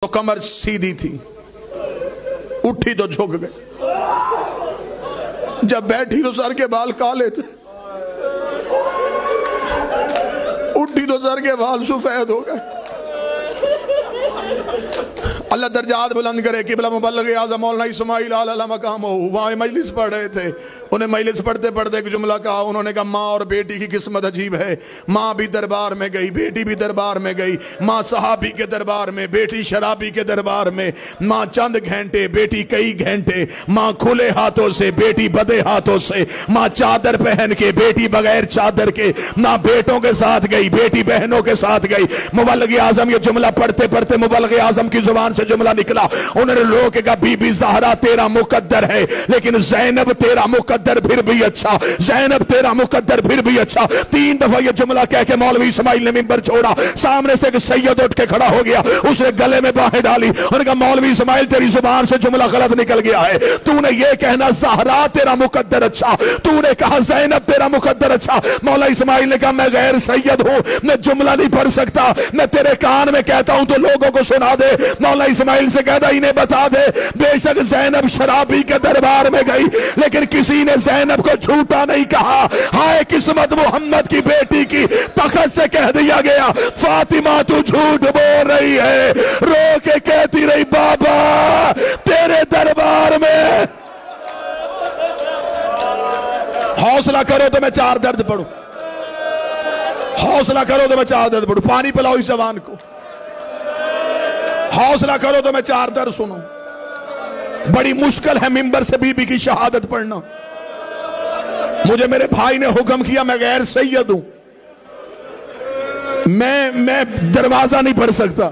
तो कमर सीधी थी, उठी तो झुक गए, जब बैठी तो सर के बाल काले थे, उठी तो सर के बाल सफेद हो गए। अल्लाह दर्जात बुलंद करे। किबला मुबल्लिग आज़म मौलाना इस्माइल आला मकाम हो, वहाँ मजलिस पढ़ रहे थे। उन्हें मजलिस पढ़ते पढ़ते एक जुमला कहा। उन्होंने कहा माँ और बेटी की किस्मत अजीब है। माँ भी दरबार में गई, बेटी भी दरबार में गई। माँ सहाबी के दरबार में, बेटी शराबी के दरबार में। माँ चंद घंटे, बेटी कई घंटे। माँ खुले हाथों से, बेटी बदे हाथों से। माँ चादर पहन के, बेटी बगैर चादर के। माँ बेटों के साथ गई, बेटी बहनों के साथ गई। मुबल्लिग आज़म ये जुमला पढ़ते पढ़ते मुबल्लिग आज़म की जुबान से जुमला निकला। उन्होंने लोगों के कहा बीबी ज़हरा तेरा मुकद्दर है, लेकिन ज़ैनब तेरा मुकद्दर फिर भी अच्छा, ज़ैनब तेरा मुकद्दर फिर भी अच्छा। 3 दफा ये जुमला कह के मौलवी इस्माइल ने मिंबर छोड़ा। सामने से एक सैयद उठ के खड़ा हो गया, उसने गले में बाहें डाली। उन्होंने कहा मौलवी इस्माइल तेरी जुबान से जुमला गलत निकल गया है। तूने ये कहना ज़हरा तेरा मुकद्दर अच्छा, तूने कहा ज़ैनब तेरा मुकद्दर अच्छा। मौला इस्माइल ने कहा मैं गैर सैयद हूं, मैं जुमला नहीं पढ़ सकता। मैं तेरे कान में कहता हूं तो लोगों को सुना दे। मौला इस्माइल से कहता इन्हें बता दे, बेशक ज़ैनब शराबी के दरबार में गई, लेकिन किसी ने ज़ैनब को झूठा नहीं कहा। हाय किस्मत मोहम्मद की बेटी की, तखत से कह दिया गया फातिमा तू झूठ बोल रही है। रो के कहती रही बाबा तेरे दरबार में। हौसला करो तो मैं 4 दर्द पढ़ूं, हौसला करो तो मैं 4 दर्द पढ़ूं। पानी पिलाओ इस जवान को। हौसला करो तो मैं 4 दर्द सुनूं। बड़ी मुश्किल है मिंबर से बीबी की शहादत पढ़ना। मुझे मेरे भाई ने हुक्म किया, मैं गैर सैयद हूं, मैं दरवाजा नहीं पढ़ सकता।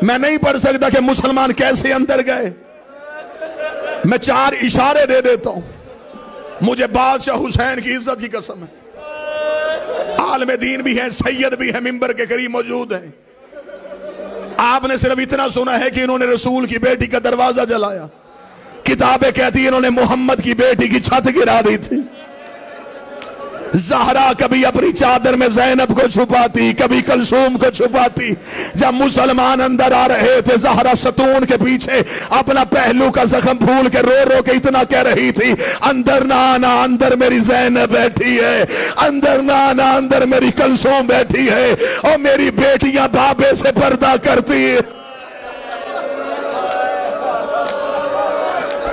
मैं नहीं पढ़ सकता कि मुसलमान कैसे अंदर गए। मैं 4 इशारे दे देता हूं। मुझे बादशाह हुसैन की इज्जत की कसम है। आलम दीन भी है, सैयद भी है, मिंबर के करीब मौजूद है। आपने सिर्फ इतना सुना है कि इन्होंने रसूल की बेटी का दरवाजा जलाया। किताबें कहती है इन्होंने मोहम्मद की बेटी की छत गिरा दी थी। ज़हरा कभी अपनी चादर में ज़ैनब को छुपाती, कभी कलसूम को छुपाती। जब मुसलमान अंदर आ रहे थे, ज़हरा सतून के पीछे अपना पहलू का जख्म फूल के रो रो के इतना कह रही थी अंदर ना आना, अंदर मेरी ज़ैनब बैठी है। अंदर ना आना, अंदर मेरी कलसूम बैठी है। और मेरी बेटियां बाबे से पर्दा करती है।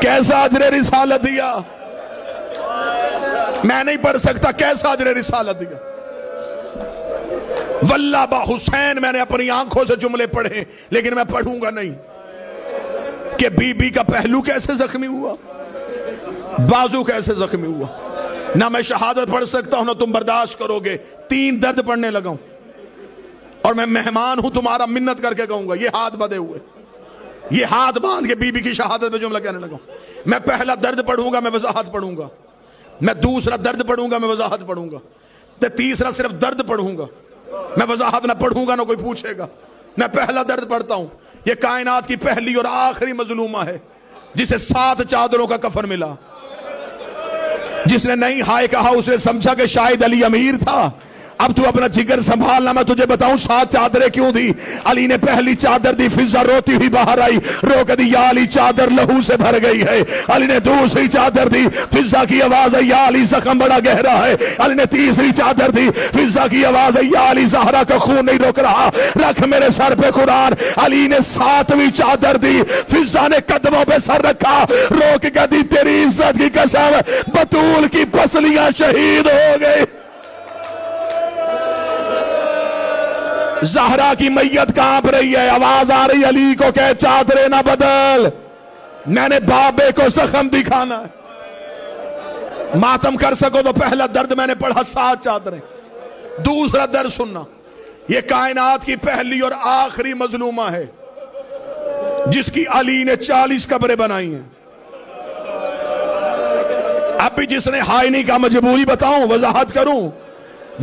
कैसा अजरे रिसालत दिया। मैं नहीं पढ़ सकता, कैसा अजरे रिसालत दिया। वल्लाह बा हुसैन मैंने अपनी आंखों से जुमले पढ़े, लेकिन मैं पढ़ूंगा नहीं कि बीबी का पहलू कैसे जख्मी हुआ, बाजू कैसे जख्मी हुआ। ना मैं शहादत पढ़ सकता हूं, ना तुम बर्दाश्त करोगे। 3 दर्द पढ़ने लगाऊं और मैं मेहमान हूं तुम्हारा, मिन्नत करके कहूंगा ये हाथ बंधे हुए, ये हाथ बांध के बीबी की शहादत में जुमला कहने लगाऊं। मैं पहला दर्द पढ़ूंगा, मैं वजाहत पढ़ूंगा। मैं दूसरा दर्द पढ़ूंगा, मैं वजाहत पढ़ूंगा। तो तीसरा सिर्फ दर्द पढ़ूंगा, मैं वजाहत ना पढ़ूंगा, ना कोई पूछेगा। मैं पहला दर्द पढ़ता हूं। ये कायनात की पहली और आखिरी मजलूमा है जिसे 7 चादरों का कफन मिला। जिसने नहीं हाय कहा उसने समझा कि शायद अली अमीर था। अब तू अपना जिगर संभालना, मैं तुझे बताऊं 7 चादरें क्यों दी। अली ने पहली चादर दी, फिजा रोती हुई बाहर आई, रो के दी या अली चादर लहू से भर गई है। अली ने दूसरी चादर दी, फिजा की आवाज है या अली जख्म बड़ा गहरा है। अली ने तीसरी चादर दी, फिजा की आवाज है या अली ज़हरा का खून नहीं रुक रहा, रख मेरे सर पे कुरान। अली ने 7वीं चादर दी, फिजा ने कदमों पे सर रखा, रो के दी तेरी इज्जत की कसम बतूल की पसलियां शहीद हो गई। ज़हरा की मैयत कांप रही है, आवाज आ रही अली को कह चादरें ना बदल, मैंने बाबे को जख्म दिखाना है। मातम कर सको तो पहला दर्द मैंने पढ़ा 7 चादरें। दूसरा दर्द सुनना, यह कायनात की पहली और आखिरी मजलूमा है जिसकी अली ने 40 कब्रें बनाई हैं। अब भी जिसने हाय नहीं कहा, मजबूरी बताऊं, वजाहत करूं,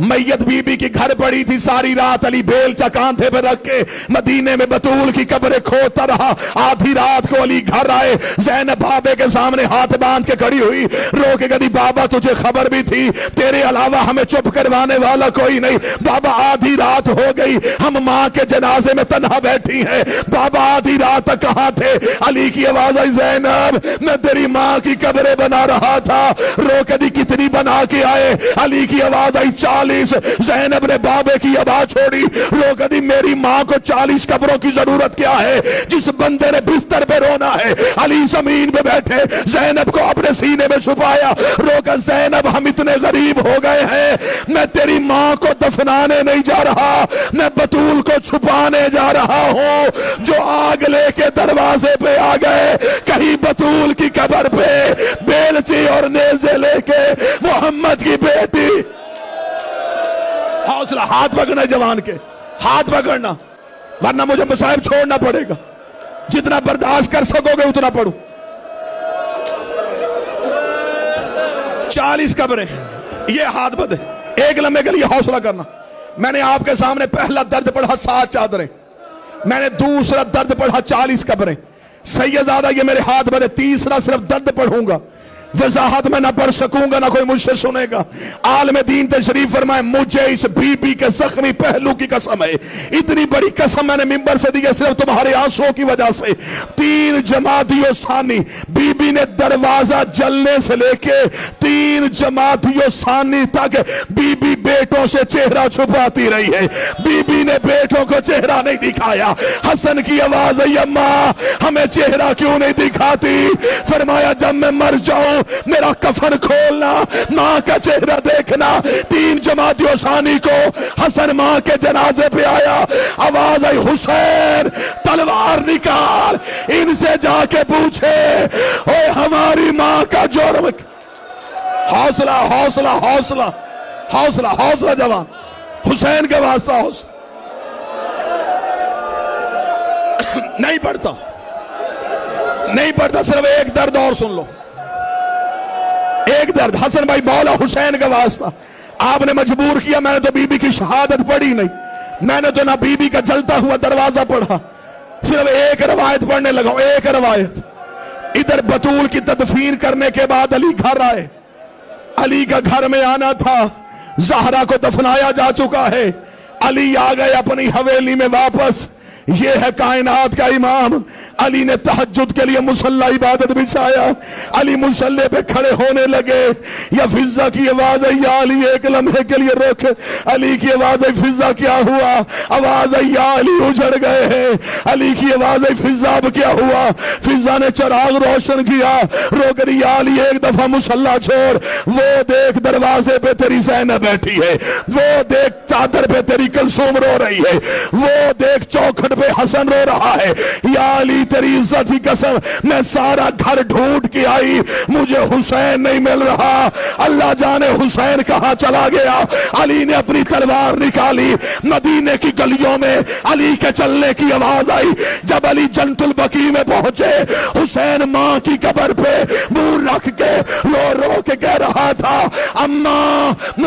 मैयत बीबी की घर पड़ी थी सारी रात। अली बेलचा कांधे पे रख के मदीने में बतूल की कब्रें खोदता रहा। आधी रात को अली घर आए, ज़ैनब बाबे के सामने हाथ बांध के खड़ी हुई, रो के कही बाबा तुझे खबर भी थी, तेरे अलावा हमें चुप करवाने वाला कोई नहीं। बाबा आधी रात हो गई, हम माँ के जनाजे में तन्हा बैठी हैं। बाबा आधी रात तक कहाँ थे? अली की आवाज आई, ज़ैनब मैं तेरी माँ की कब्रें बना रहा था। रो कदी कितनी बना के आए? अली की आवाज आई 40। ज़ैनब ने बाबे की आवाज छोड़ी, रो कदी मेरी माँ को 40 कब्रों की जरूरत क्या है? जिस बंदे ने बिस्तर पे रोना है। अली जमीन पे बैठे, ज़ैनब को अपने सीने में छुपाया, रोकर ज़ैनब हम इतने गरीब हो गए हैं, मैं तेरी माँ को दफनाने नहीं जा रहा, मैं बतूल को छुपाने जा रहा हूं। जो आग लेके दरवाजे पे आ गए, कहीं बतूल की कब्र पे बेलची और नेज़े लेके मोहम्मद की बेटी। हौसला, हाथ पकड़ना जवान के, हाथ पकड़ना, वरना मुझे मसाइब छोड़ना पड़ेगा। जितना बर्दाश्त कर सकोगे उतना पढ़ो। 40 कब्रें, ये हाथ बदे। एक लम्हे के लिए हौसला करना। मैंने आपके सामने पहला दर्द पढ़ा 7 चादरें, मैंने दूसरा दर्द पढ़ा 40 कब्रें। सैयदादा ये मेरे हाथ बदे, तीसरा सिर्फ दर्द पढ़ूंगा, वजाहत में ना पढ़ सकूंगा, ना कोई मुझसे सुनेगा। आलम दीन तशरीफ फरमाए, मुझे इस बीबी के जख्मी पहलू की कसम है, इतनी बड़ी कसम मैंने मिंबर से दी है सिर्फ तुम्हारे आंसुओं की वजह से। 3 जमातियों सानी, बीबी ने दरवाजा जलने से लेके 3 जमातियों सानी तक बीबी बेटों से चेहरा छुपाती रही है। बीबी ने बेटों को चेहरा नहीं दिखाया। हसन की आवाज आई, अम्मा हमें चेहरा क्यों नहीं दिखाती? फरमाया जब मैं मर जाऊं मेरा कफन खोलना, मां का चेहरा देखना। 3 जमातियों सानी को हसन मां के जनाजे पे आया, आवाज आई, हुसैन तलवार निकाल, इनसे जाके पूछे ओए हमारी मां का जुर्म। हौसला हौसला हौसला हौसला हौसला जवान, हुसैन के वास्ता हौसला। नहीं पढ़ता, नहीं पढ़ता, सिर्फ एक दर्द और सुन लो, एक दर्द। हसन भाई मौला हुसैन का वास्ता आपने मजबूर किया। मैंने तो बीबी की शहादत पढ़ी नहीं, मैंने तो ना बीबी का जलता हुआ दरवाजा पढ़ा, सिर्फ एक रवायत पढ़ने लगा, एक रवायत। इधर बतूल की तदफीन करने के बाद अली घर आए, अली का घर में आना था, ज़हरा को दफनाया जा चुका है, अली आ गए अपनी हवेली में वापस। ये है कायनात का इमाम। अली ने तहज्जुद के लिए मुसल्ला इबादत बिछाया, अली मुसल्ले पे खड़े होने लगे। या फिजा की आवाज आई, या अली एक लम्हे के लिए रोक। अली की आवाज आई, फिजा क्या हुआ? आवाज आई, या अली उजड़ गए हैं। अली की आवाज आई, फिजा अब क्या हुआ? फिजा ने चिराग रोशन किया, रोक रही, या अली एक दफा मुसल्ला छोड़, वो देख दरवाजे पे तेरी ज़ैनब बैठी है, वो देख चादर पे तेरी कलसूम रो रही है, वो देख चौखट पे हसन रो रहा है। या अली तेरी इज्जत की कसम, मैं सारा घर ढूंढ के आई, मुझे हुसैन नहीं मिल रहा, अल्लाह जाने हुसैन कहां चला गया। अली ने अपनी तलवार निकाली, मदीने की गलियों में अली के चलने की आवाज आई। जब अली जन्नतुल बकी में पहुंचे, हुसैन मां की कब्र पे मुंह रख के रो रो के कह रहा था, अम्मा